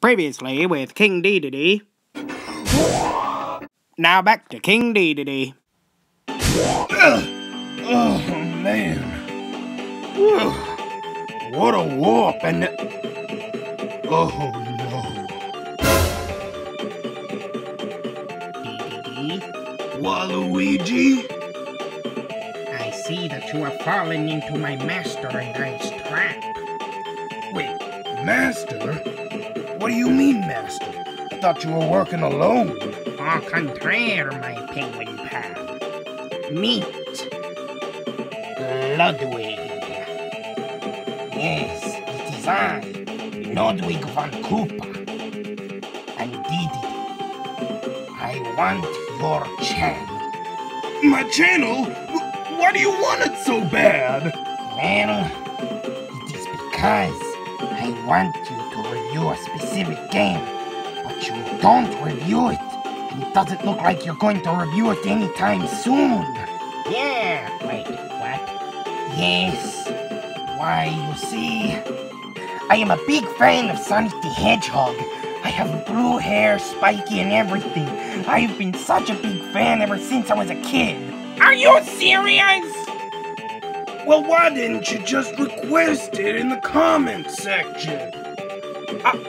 Previously with King Dedede. Now back to King Dedede. Oh man. What a warp and... Oh no. Dedede? Waluigi? I see that you have fallen into my master and I's trap. Wait, master? What do you mean, master? I thought you were working alone. Au contraire, my penguin pal. Meet Ludwig. Yes, it is I, Ludwig von Koopa. And Dedede, I want your channel. My channel? Why do you want it so bad? Well, it is because I want you to review a specific game, but you don't review it, and it doesn't look like you're going to review it anytime soon. Yeah, wait, what? Yes. Why, you see, I am a big fan of Sonic the Hedgehog. I have blue hair, spiky, and everything. I've been such a big fan ever since I was a kid. Are you serious? Well, why didn't you just request it in the comments section?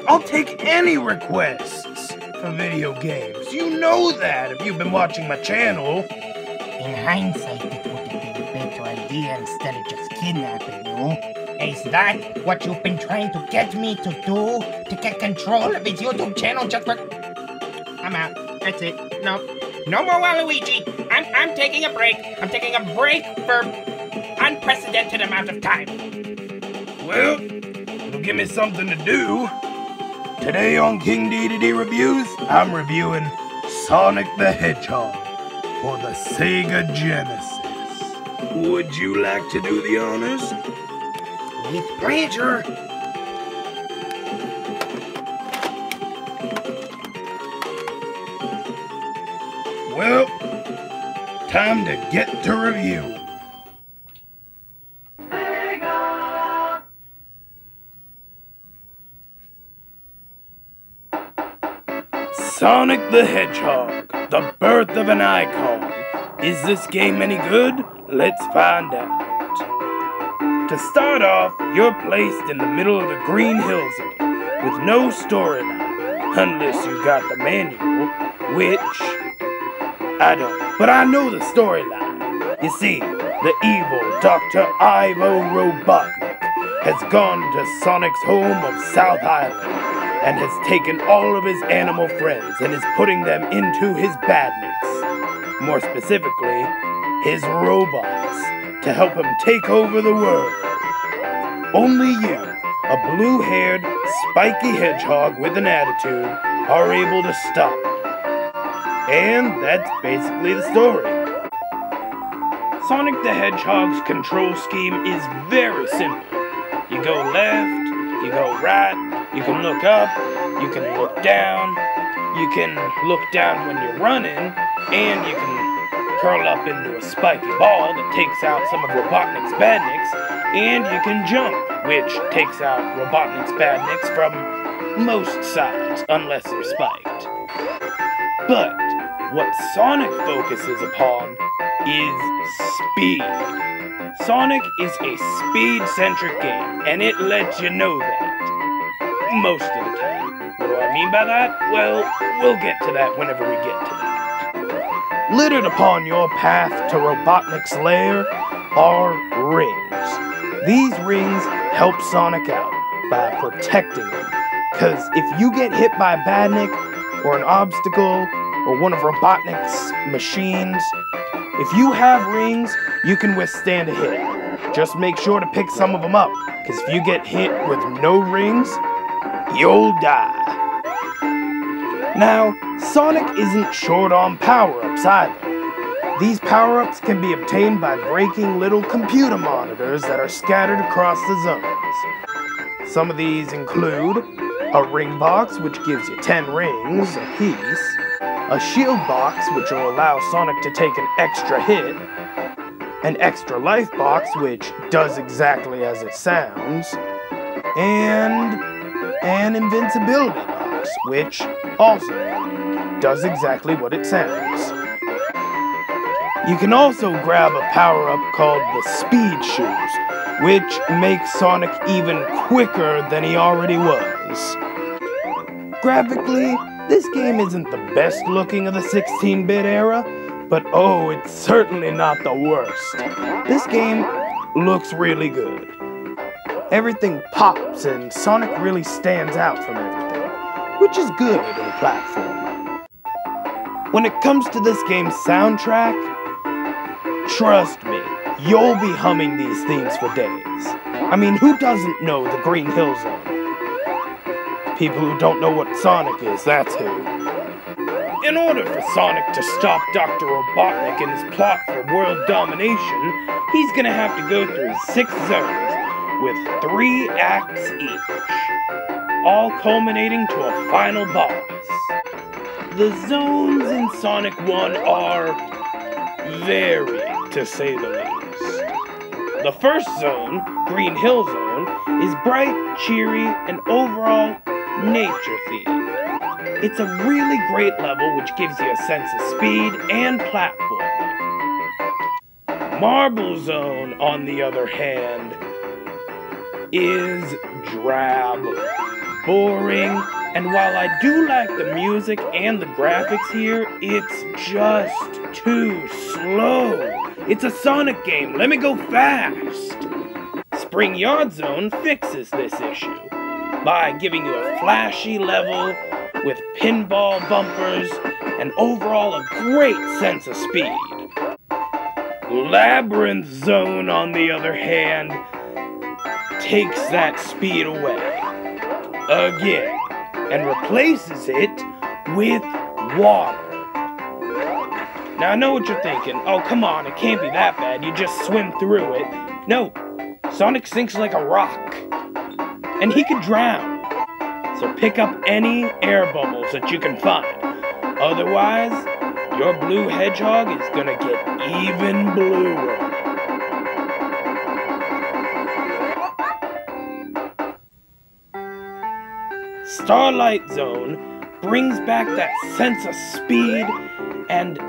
I'll take any requests for video games. You know that if you've been watching my channel. In hindsight, it would have been a better idea instead of just kidnapping you. Is that what you've been trying to get me to do? To get control of his YouTube channel just for... I'm out. That's it. No more Waluigi. I'm taking a break. I'm taking a break for unprecedented amount of time. Well, it'll give me something to do. Today on King Dedede Reviews, I'm reviewing Sonic the Hedgehog for the Sega Genesis. Would you like to do the honors? With pleasure. Well, time to get to review. Sonic the Hedgehog, the birth of an icon. Is this game any good? Let's find out. To start off, you're placed in the middle of the Green Hill Zone with no storyline, unless you got the manual, which I don't. But I know the storyline. You see, the evil Dr. Ivo Robotnik has gone to Sonic's home of South Island and has taken all of his animal friends and is putting them into his badniks. More specifically, his robots, to help him take over the world. Only you, a blue-haired, spiky hedgehog with an attitude, are able to stop him. And that's basically the story. Sonic the Hedgehog's control scheme is very simple. You go left, you go right, you can look up, you can look down, you can look down when you're running, and you can curl up into a spiky ball that takes out some of Robotnik's badniks, and you can jump, which takes out Robotnik's badniks from most sides, unless they're spiked. But what Sonic focuses upon is speed. Sonic is a speed-centric game, and it lets you know that. Most of the time. What do I mean by that? Well, we'll get to that whenever we get to that. Littered upon your path to Robotnik's lair are rings. These rings help Sonic out by protecting him. Cause if you get hit by a badnik, or an obstacle, or one of Robotnik's machines, if you have rings, you can withstand a hit. Just make sure to pick some of them up, cause if you get hit with no rings, you'll die. Now, Sonic isn't short on power-ups either. These power-ups can be obtained by breaking little computer monitors that are scattered across the zones. Some of these include a ring box, which gives you 10 rings apiece, a shield box, which will allow Sonic to take an extra hit, an extra life box, which does exactly as it sounds, and an invincibility box. box, which also does exactly what it sounds. You can also grab a power-up called the Speed Shoes, which makes Sonic even quicker than he already was. Graphically, this game isn't the best looking of the 16-bit era, but oh, it's certainly not the worst. This game looks really good. Everything pops and Sonic really stands out from everything, which is good in a platform. When it comes to this game's soundtrack, trust me, you'll be humming these themes for days. I mean, who doesn't know the Green Hill Zone? People who don't know what Sonic is, that's who. In order for Sonic to stop Dr. Robotnik in his plot for world domination, he's gonna have to go through 6 zones with 3 acts each, all culminating to a final boss. The zones in Sonic 1 are varied, to say the least. The first zone, Green Hill Zone, is bright, cheery, and overall nature themed. It's a really great level which gives you a sense of speed and platforming. Marble Zone, on the other hand, is drab, boring, and while I do like the music and the graphics here, it's just too slow. It's a Sonic game, let me go fast! Spring Yard Zone fixes this issue by giving you a flashy level with pinball bumpers and overall a great sense of speed. Labyrinth Zone, on the other hand, takes that speed away again and replaces it with water. Now I know what you're thinking, oh come on, it can't be that bad, you just swim through it. No, Sonic sinks like a rock, and he can drown. So pick up any air bubbles that you can find. Otherwise, your blue hedgehog is gonna get even bluer. Starlight Zone brings back that sense of speed and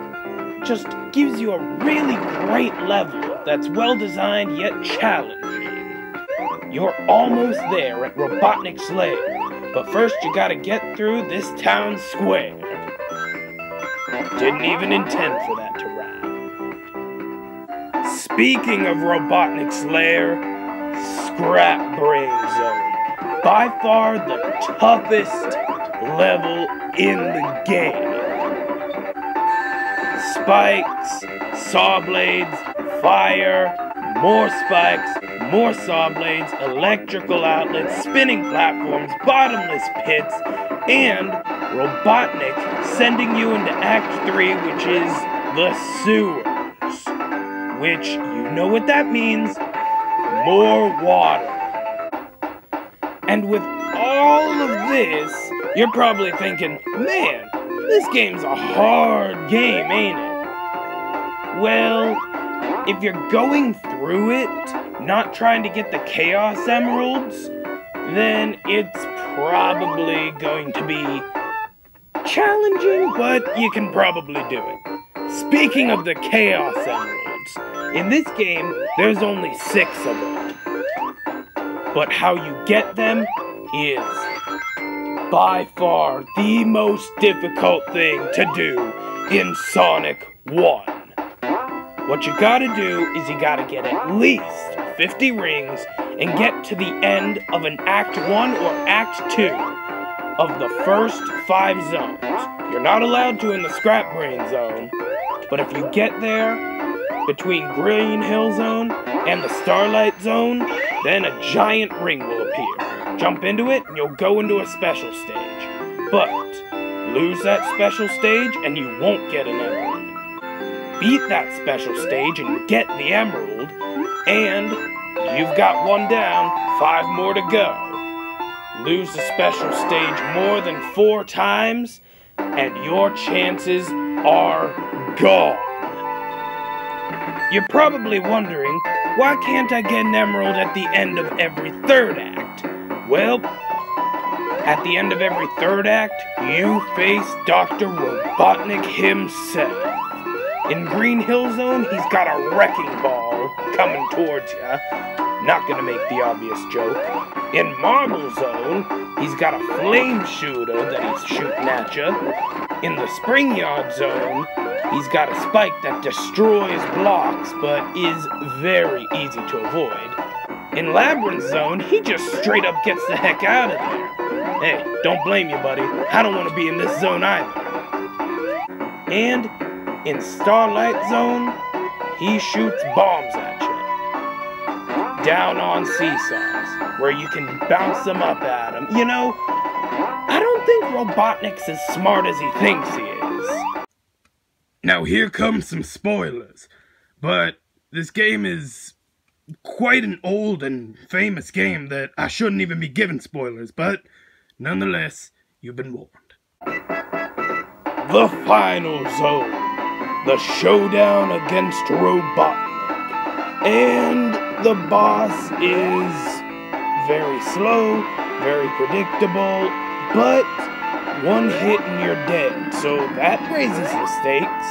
just gives you a really great level that's well designed yet challenging. You're almost there at Robotnik's lair, but first you gotta get through this town square. Didn't even intend for that to rhyme. Speaking of Robotnik's lair, Scrap Brain Zone. By far the toughest level in the game. Spikes, saw blades, fire, more spikes, more saw blades, electrical outlets, spinning platforms, bottomless pits, and Robotnik sending you into Act 3, which is the sewers. Which, you know what that means, more water. And with all of this, you're probably thinking, man, this game's a hard game, ain't it? Well, if you're going through it, not trying to get the Chaos Emeralds, then it's probably going to be challenging, but you can probably do it. Speaking of the Chaos Emeralds, in this game, there's only 6 of them. But how you get them is by far the most difficult thing to do in Sonic 1. What you gotta do is you gotta get at least 50 rings and get to the end of an Act 1 or Act 2 of the first 5 zones. You're not allowed to in the Scrap Brain Zone, but if you get there between Green Hill Zone and the Starlight Zone, then a giant ring will appear. Jump into it and you'll go into a special stage. But lose that special stage and you won't get an emerald. Beat that special stage and get the emerald, and you've got 1 down, 5 more to go. Lose the special stage more than 4 times, and your chances are gone. You're probably wondering, why can't I get an emerald at the end of every 3rd act? Well, At the end of every third act, you face Dr. Robotnik himself. In Green Hill Zone, he's got a wrecking ball coming towards ya. Not gonna make the obvious joke. In Marble Zone, he's got a flame shooter that he's shooting at ya. In the Spring Yard Zone, he's got a spike that destroys blocks, but is very easy to avoid. In Labyrinth Zone, he just straight up gets the heck out of there. Hey, don't blame you, buddy. I don't want to be in this zone either. And in Starlight Zone, he shoots bombs at you. Down on seesaws, where you can bounce them up at him. You know, I don't think Robotnik's as smart as he thinks he is. Now here comes some spoilers, but this game is quite an old and famous game that I shouldn't even be giving spoilers, but nonetheless, you've been warned. The final zone, the showdown against Robotnik, and the boss is very slow, very predictable, but one hit and you're dead, so that raises the stakes.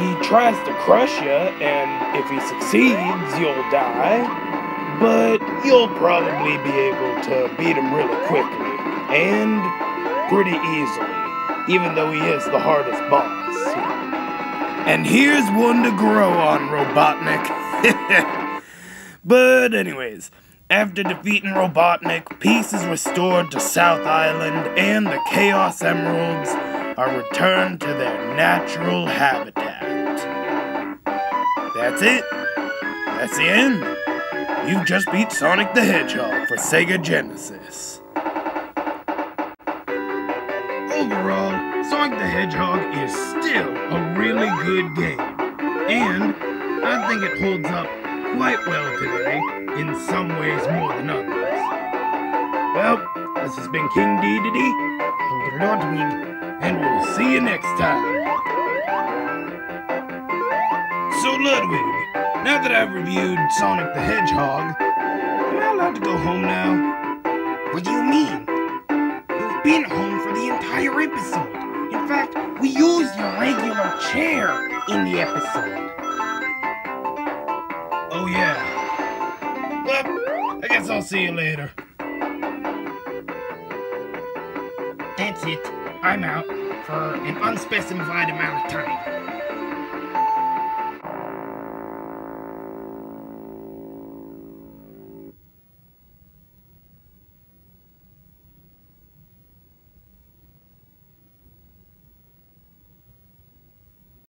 He tries to crush you, and if he succeeds, you'll die, but you'll probably be able to beat him really quickly, and pretty easily, even though he is the hardest boss. And here's one to grow on, Robotnik. But anyways, after defeating Robotnik, peace is restored to South Island, and the Chaos Emeralds are returned to their natural habitat. That's it. That's the end. You've just beat Sonic the Hedgehog for Sega Genesis. Overall, Sonic the Hedgehog is still a really good game, and I think it holds up quite well today, in some ways more than others. Well, this has been King Dedede, and Ludwig, and we'll see you next time. So Ludwig, now that I've reviewed Sonic the Hedgehog, am I allowed to go home now? What do you mean? You've been home for the entire episode. In fact, we used your regular chair in the episode. Oh yeah. Well, I guess I'll see you later. That's it. I'm out for an unspecified amount of time.